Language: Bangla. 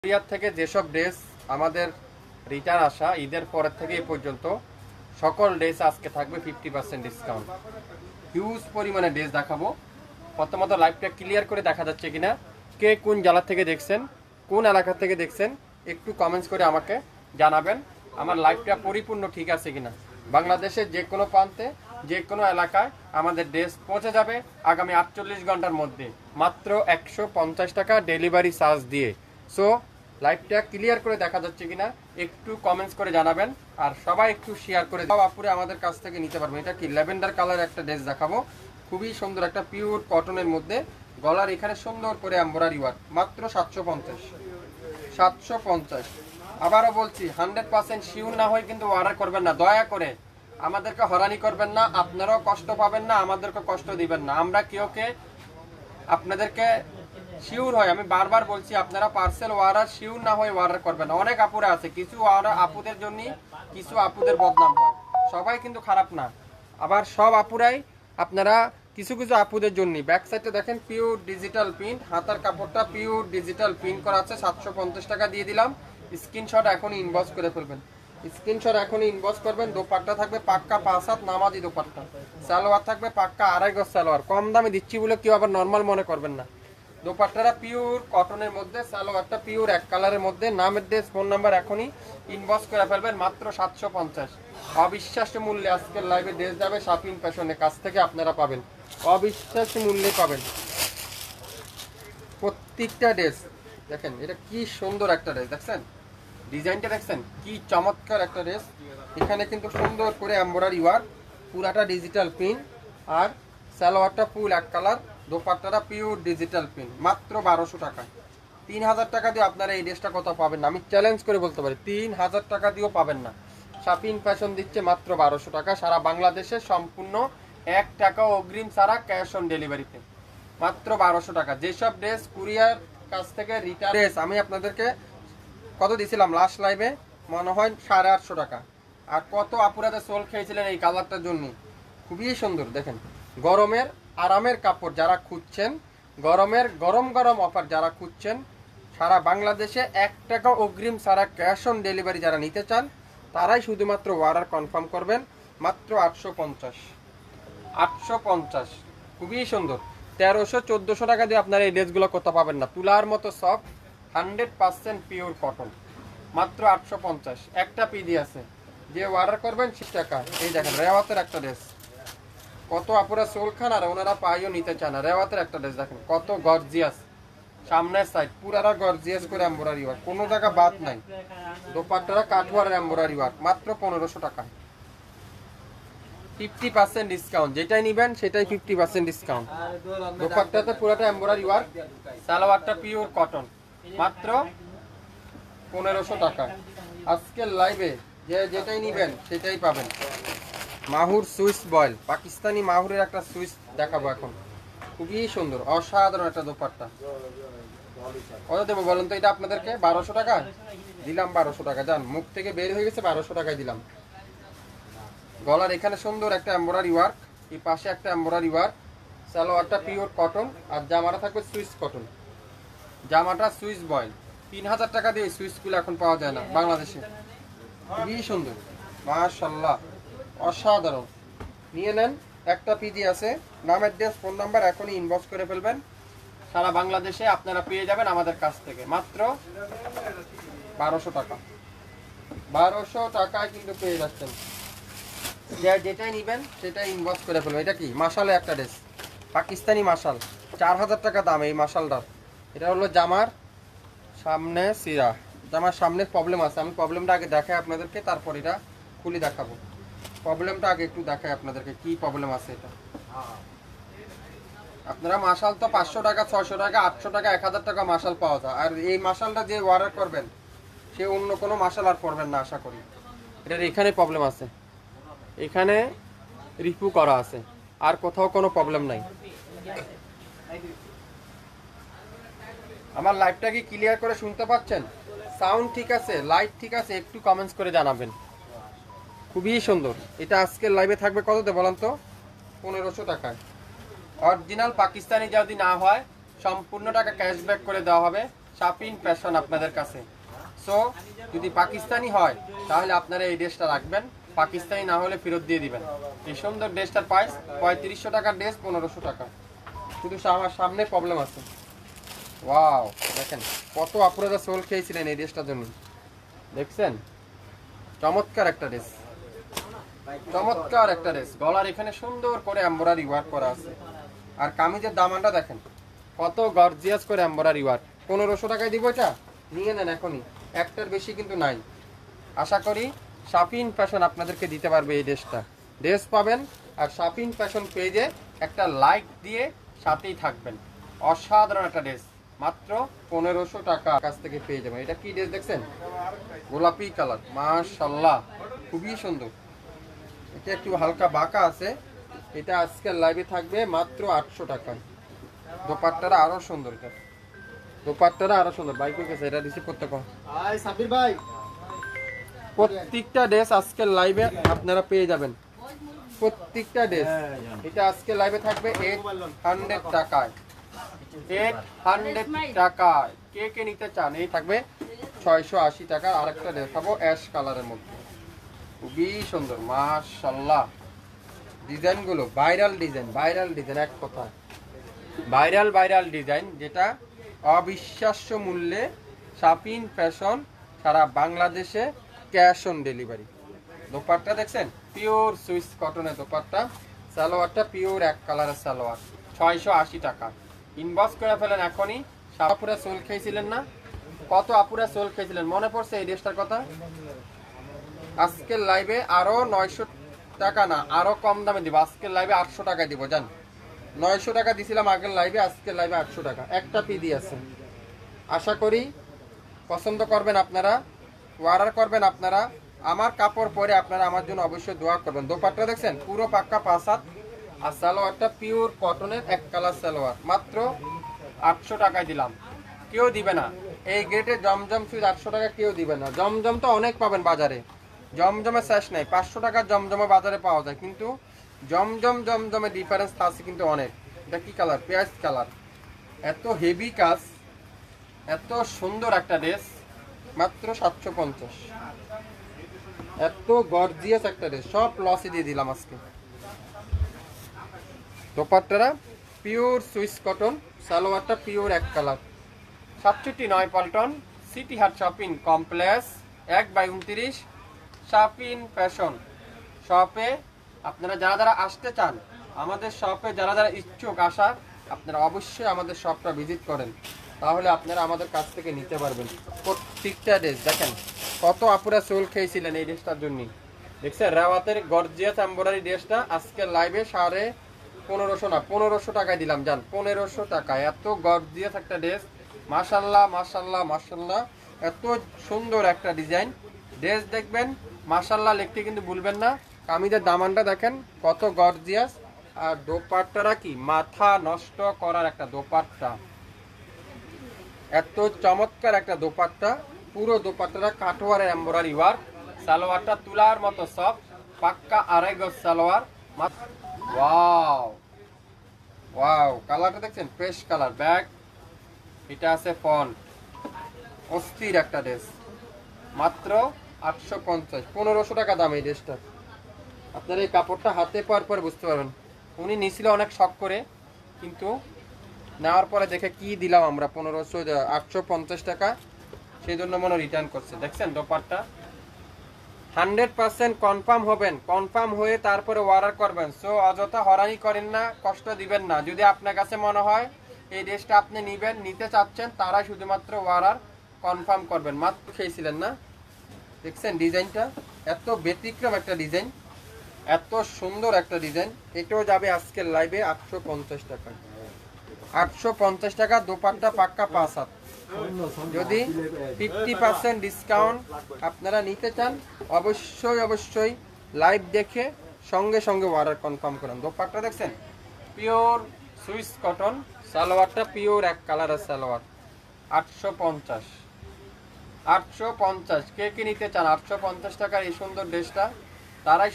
কোরিয়ার থেকে যেসব ড্রেস আমাদের রিটার্ন আসা ঈদের পরের থেকে এই পর্যন্ত সকল ড্রেস আজকে থাকবে 50% ডিসকাউন্ট। হিউজ পরিমাণে ড্রেস দেখাবো। প্রথমত লাইভটা ক্লিয়ার করে দেখা যাচ্ছে কিনা, কে কোন জেলা থেকে দেখছেন, কোন এলাকা থেকে দেখছেন, একটু কমেন্টস করে আমাকে জানাবেন আমার লাইভটা পরিপূর্ণ ঠিক আছে কিনা। বাংলাদেশের যে কোনো প্রান্তে যে কোনো এলাকায় আমাদের ড্রেস পৌঁছে যাবে আগামী 48 ঘন্টার মধ্যে, মাত্র 150 টাকা ডেলিভারি চার্জ দিয়ে। সো লাইভটা ক্লিয়ার করে দেখা যাচ্ছে কিনা একটু কমেন্টস করে জানাবেন, আর সবাই একটু শেয়ার করে সব আপুরে আমাদের কাছ থেকে নিতে পারবেন। এটা কি ল্যাভেন্ডার কালার একটা ড্রেস দেখাবো, খুবই সুন্দর একটা পিওর কটনের মধ্যে, গলার এখানে সুন্দর করে এমব্রয়ডারি ওয়ার্ক, মাত্র 750। আবারও বলছি 100% শিওর না হয় কিন্তু অর্ডার করবেন না, দয়া করে আমাদেরকে হয়রানি করবেন না, আপনারাও কষ্ট পাবেন না, আমাদেরকে কষ্ট দিবেন না। আমরা কেউকে আপনাদেরকে শিওর হয়, আমি বারবার বলছি আপনারা পার্সেল অর্ডার শিওর না হয়ে অর্ডার করবেন না। অনেক আপুরা আছে, কিছু অর্ডার আপুদের জন্য কিছু আপুদের বদনাম হয়, সবাই কিন্তু খারাপ না, আবার সব আপুরাই আপনারা কিছু কিছু আপুদের জন্য। ব্যাক সাইডে দেখেন পিওর ডিজিটাল প্রিন্ট, হাতার কাপড়টা পিওর ডিজিটাল প্রিন্ট করা আছে, 750 টাকা দিয়ে দিলাম। স্ক্রিনশট এখনই ইনবক্স করে ফেলবেন, স্ক্রিনশট এখনই ইনবক্স করবেন। দোপাট্টা থাকবে পাক্কা 5 হাত নামাজি দোপাট্টা, সালোয়ার থাকবে পাক্কা 2.5 গজ সালোয়ার। কম দামে দিচ্ছি বলে কেউ আবার নর্মাল মনে করবেন না। দোপাট্টাটা পিওর কটনের মধ্যে, সালোয়ারটা পিওর এক কালারের মধ্যে। নামের ড্রেস, ফোন নাম্বার এখনই ইনবক্স করে ফেলবেন, মাত্র 750। অবিশ্বাস্য মূল্যে আজকের লাইভে ড্রেস যাবে শাপিং ফ্যাশনের কাছ থেকে, আপনারা পাবেন অবিশ্বাস্য মূল্যে পাবেন প্রত্যেকটা ড্রেস। দেখেন এটা কি সুন্দর একটা ড্রেস, দেখছেন ডিজাইনটা, দেখছেন কি চমৎকার একটা ড্রেস। এখানে কিন্তু সুন্দর করে এমব্রয়ডারি ওয়ার্ক, পুরাটা ডিজিটাল প্রিন্ট, আর সালোয়ারটা ফুল এক কালার, দোপাট্টাটা পিওর ডিজিটাল প্রিন্ট, মাত্র 1200 টাকা। 3000 টাকা দিয়ে আপনারা এই ড্রেসটা কোথাও পাবেন না, আমি চ্যালেঞ্জ করে বলতে পারি 3000 টাকা দিয়েও পাবেন না। শাপিং ফ্যাশন দিচ্ছে মাত্র 1200 টাকা, সারা বাংলাদেশে সম্পূর্ণ 1 টাকা অগ্রিম ছাড়া ক্যাশ অন ডেলিভারিতে, মাত্র 1200 টাকা। যেসব ড্রেস কুরিয়ার কাছ থেকে রিটার্ন ড্রেস আমি আপনাদেরকে কত দিয়েছিলাম লাস্ট লাইভে, মনে হয় 850 টাকা। আর কত আপুরাতে সোল খেয়েছিলেন এই কালারটার জন্য, খুবই সুন্দর। দেখেন গরমের আরামের কাপড় যারা খুঁজছেন, গরমের গরম গরম অফার যারা খুঁজছেন, সারা বাংলাদেশে 1 টাকা অগ্রিম ছাড়া ক্যাশ অন ডেলিভারি যারা নিতে চান, তারাই শুধুমাত্র অর্ডার কনফার্ম করবেন, মাত্র 850। খুবই সুন্দর, 1300-1400 টাকা দিয়ে আপনারা এই ড্রেসগুলো কোথাও পাবেন না। তুলার মতো সফট, 100% পিওর কটন, মাত্র 850। একটা পিডি আছে, যে অর্ডার করবেন 60 টাকা। এই দেখেন রেওয়াতের একটা ড্রেস, কত আপুরা সোল খান আর ওনারা পাইও নিতে চান না। রেওয়াতের একটা ড্রেস দেখেন কত গর্জিয়াস, সামনের সাইড পুরাটা গর্জিয়াস করে এমব্রয়ডারি ওয়ার্ক, কোনো জায়গা বাদ নাই। দোপাট্টাটা কাঠওয়ারের এমব্রয়ডারি ওয়ার্ক, মাত্র 1500 টাকা। 50% ডিসকাউন্ট, যেটাই নিবেন সেটাই 50% ডিসকাউন্ট। দোপাট্টাতে পুরাটা এমব্রয়ডারি ওয়ার্ক, সালোয়ারটা পিওর কটন, মাত্র 1500 টাকা। আজকের লাইভে যেটাই নিবেন সেটাই পাবেন। মাহুর সুইস বয়েল, পাকিস্তানি মাহুরের একটা সুইস দেখাবো এখন, খুবই সুন্দর অসাধারণ একটা দোপাট্টা। কত দেবো বলুন তো এটা আপনাদেরকে? 1200 টাকা দিলাম, 1200 টাকা। যান, মুখ থেকে বের হয়ে গেছে, 1200 টাকায় দিলাম। গলার এখানে সুন্দর একটা এমব্রয়ডারি ওয়ার্ক, এই পাশে একটা এমব্রয়ডারি ওয়ার্ক, সালোয়ারটা পিওর কটন, আর জামাটা থাকবে সুইস কটন, জামাটা সুইস বয়েল। 3000 টাকা দিয়ে সুইসগুলো এখন পাওয়া যায় না বাংলাদেশে, খুবই সুন্দর মাশাআল্লাহ, অসাধারণ। নিয়ে নেন, একটা পিজি আছে। নামের ড্রেস, ফোন নাম্বার এখনই ইনবক্স করে ফেলবেন, সারা বাংলাদেশে আপনারা পেয়ে যাবেন আমাদের কাছ থেকে, মাত্র 1200 টাকা। 1200 টাকায় কিন্তু পেয়ে যাচ্ছেন। যেটাই নিবেন সেটাই ইনবক্স করে ফেলবেন। এটা কি মাশালের একটা ড্রেস, পাকিস্তানি মাশাল, 4000 টাকা দাম এই মাশালটার। এটা হলো জামার সামনে সিরা, জামার সামনে প্রবলেম আছে, আমি প্রবলেমটা আগে দেখাই আপনাদেরকে, তারপর এটা খুলে দেখাবো। প্রবলেমটা আগে একটু দেখাই আপনাদেরকে কি প্রবলেম আছে। এটা আপনারা মাশাল তো 500 টাকা, 600 টাকা, 800 টাকা, 1000 টাকা মাশাল পাওয়া যায়, আর এই মাশালটা যে অর্ডার করবেন সে অন্য কোনো মাশাল আর করবেন না আশা করি। এটার এখানে প্রবলেম আছে, এখানে রিপু করা আছে, আর কোথাও কোনো প্রবলেম নাই। আমার লাইভটা কি ক্লিয়ার করে শুনতে পাচ্ছেন? সাউন্ড ঠিক আছে, লাইট ঠিক আছে? একটু কমেন্টস করে জানাবেন। খুবই সুন্দর। এটা আজকের লাইভে থাকবে কততে বলেন তো? 1500 টাকায়। অরিজিনাল পাকিস্তানি যদি না হয় সম্পূর্ণ টাকা ক্যাশব্যাক করে দেওয়া হবে, শাপিন ফ্যাশন আপনাদের কাছে। সো যদি পাকিস্তানি হয় তাহলে আপনারা এই ড্রেসটা রাখবেন, পাকিস্তানি না হলে ফেরত দিয়ে দিবেন। এই সুন্দর ড্রেসটার প্রাইস 3500 টাকার ড্রেস 1500 টাকা। শুধু আমার সামনে প্রবলেম আছে। ওয়াও, দেখেন কত আপনারা সোল খেয়েছিলেন এই ড্রেসটার জন্য, দেখছেন? চমৎকার একটা ড্রেস, চমৎকার একটা ড্রেস। গলার এখানে সুন্দর করে এমব্রয়ডারি ওয়ার্ক করা আছে। আর কামিজের দামানটা দেখেন কত গর্জিয়াস করে এমব্রয়ডারি ওয়ার্ক। 1500 টাকায় দিব এটা, নিয়ে নেন এখনই, একটার বেশি কিন্তু নাই। আশা করি শাপিন ফ্যাশন আপনাদেরকে দিতে পারবে এই ড্রেসটা। ড্রেস পাবেন আর শাপিন ফ্যাশন পেজে একটা লাইক দিয়ে সাথেই থাকবেন। অসাধারণ একটা ড্রেস, মাত্র 1500 টাকা কাছ থেকে পেয়ে যাবেন। এটা কি ড্রেস দেখছেন? গোলাপি কালার, মাশাআল্লাহ খুবই সুন্দর। এটা একটু হালকা বাঁকা আছে। এটা আজকের লাইভে থাকবে মাত্র 800 টাকায়। দোপাট্টাটা আরো সুন্দর, এটা দোপাট্টাটা আরো সুন্দর। বাইক হয়ে গেছে, এটা রিসিভ করতে কম। সাব্বির ভাই, প্রত্যেকটা ড্রেস আজকের লাইভে আপনারা পেয়ে যাবেন, প্রত্যেকটা ড্রেস। এটা আজকে লাইভে থাকবে 800 টাকায়, 800 টাকায়। কে কে নিতে চান? এই থাকবে 680 টাকা। আরেকটা দেখাবো অ্যাশ কালারের মধ্যে, খুবই সুন্দর মাশাআল্লাহ। ডিজাইনগুলো ভাইরাল ডিজাইন, ভাইরাল ডিজাইন, এক কথা ভাইরাল ডিজাইন, যেটা অবিশ্বাস্য মূল্যে শাপিন ফ্যাশন সারা বাংলাদেশে ক্যাশ অন ডেলিভারি। দোপাট্টা দেখছেন, পিওর সুইস কটনের দোপাট্টা। সালোয়ারটা পিওর এক কালারের সালোয়ার, 680 টাকা। ইনবক্স করে ফেলেন এখনই। আপুরা সোল খেয়েছিলেন না? কত আপুরা সোল খেয়েছিলেন? মনে পড়ছে এই ড্রেসটার কথা? আজকের লাইভে আরো 900 টাকা না, আরো কম দামে দিব। আজকের লাইভে 800 টাকায় দিব। জান, 900 টাকা দিছিলাম আগের লাইভে, আজকের লাইভে 800 টাকা। একটা পিডি আছে। আশা করি পছন্দ করবেন আপনারা, অর্ডার করবেন আপনারা। আমার কাপড় পরে আপনারা আমার জন্য অবশ্যই দোয়া করবেন। দোপাট্টা দেখছেন পুরো পাক্কা 5 হাত। আর সালোয়ারটা পিওর কটনের এক কালার সালোয়ার, মাত্র 800 টাকায় দিলাম। কেউ দিবে না এই গেটে জমজম সুইচ 800 টাকা কেউ দিবে না। জমজম তো অনেক পাবেন বাজারে, জমজমে শেষ নাই। 500 টাকার জমজমে বাজারে পাওয়া যায়, কিন্তু জমজমে ডিফারেন্স আছে কিন্তু অনেক। এটা কি কালার? পেঁয়াজ কালার। এত হেভি কাজ, এত সুন্দর একটা ড্রেস, মাত্র 750। এত গর্জিয়াস একটা ড্রেস, সব লসে দিয়ে দিলাম আজকে। দোপাট্টারা পিওর সুইস কটন, সালোয়ারটা পিওর এক কালার। 67 পল্টন, সিটি হাট শপিং কমপ্লেক্স, 1/29 শাপিন ফ্যাশন শপে। আপনারা যারা যারা আসতে চান আমাদের শপে, যারা যারা ইচ্ছুক আসার, আপনারা অবশ্যই আমাদের শপটা ভিজিট করেন, তাহলে আপনারা আমাদের কাছ থেকে নিতে পারবেন প্রত্যেকটা ড্রেস। দেখেন কত আপুরা সোল খেয়েছিলেন এই ড্রেসটার জন্য। দেখছেন রাওয়াতের গর্জিয়াস এমব্রয়ডারি ড্রেসটা আজকের লাইভে 1550 না 1500 টাকায় দিলাম। জান, 1500 টাকায় এত গর্জিয়াস একটা ড্রেস। মাশাআল্লাহ মাশাআল্লাহ মাশাআল্লাহ, এত সুন্দর একটা ডিজাইন। ড্রেস দেখবেন মাশাআল্লাহ লিখতে কিন্তু ভুলবেন না। কামিজের দামানটা দেখেন কত গর্জিয়াস। আর দোপাট্টাটা কি মাথা নষ্ট করার একটা দোপাট্টা, এত চমৎকার একটা দোপাট্টা। পুরো দোপাট্টাটা কাটোয়ারের এমব্রয়ডারি ওয়ার্ক। সালোয়ারটা তুলার মতো সফট, পাক্কা 2.5 গজ সালোয়ার। ওয়াও ওয়াও, কালারটা দেখছেন ফ্রেশ কালার। ব্যাগ এটা আছে ফন্ট, অস্থির একটা ড্রেস, মাত্র 850। 1500 টাকা দাম এই ড্রেসটা। আপনার এই কাপড়টা হাতে পাওয়ার পরে বুঝতে পারবেন। উনি নিছিল অনেক শখ করে, কিন্তু নেওয়ার পরে দেখে কি দিলাম আমরা 850 টাকা, সেই জন্য মনে রিটার্ন করছে। দেখছেন দোপাট্টা 100% কনফার্ম হবেন, কনফার্ম হয়ে তারপরে অর্ডার করবেন। সো অযথা হরানি করেন না, কষ্ট দিবেন না। যদি আপনার কাছে মনে হয় এই ড্রেসটা আপনি নিতে চাচ্ছেন, তারাই শুধুমাত্র অর্ডার কনফার্ম করবেন। মাত্র খেয়েছিলেন না? দেখছেন ডিজাইনটা এত ব্যতিক্রম একটা ডিজাইন, এত সুন্দর একটা ডিজাইন। এটাও যাবে আজকের লাইভে 850 টাকা। 850 টাকা দোপাট্টা, পাক্কা 5 হাত। যদি 50% ডিসকাউন্ট আপনারা নিতে চান, অবশ্যই লাইভ দেখে সঙ্গে সঙ্গে অর্ডার কনফার্ম করেন। দোপাট্টা দেখছেন পিওর সুইস কটন, সালোয়ারটা পিওর এক কালারের সালোয়ার। 850 কে কি নিতে চান 850 টাকার এই সুন্দর ড্রেসটা, তারাই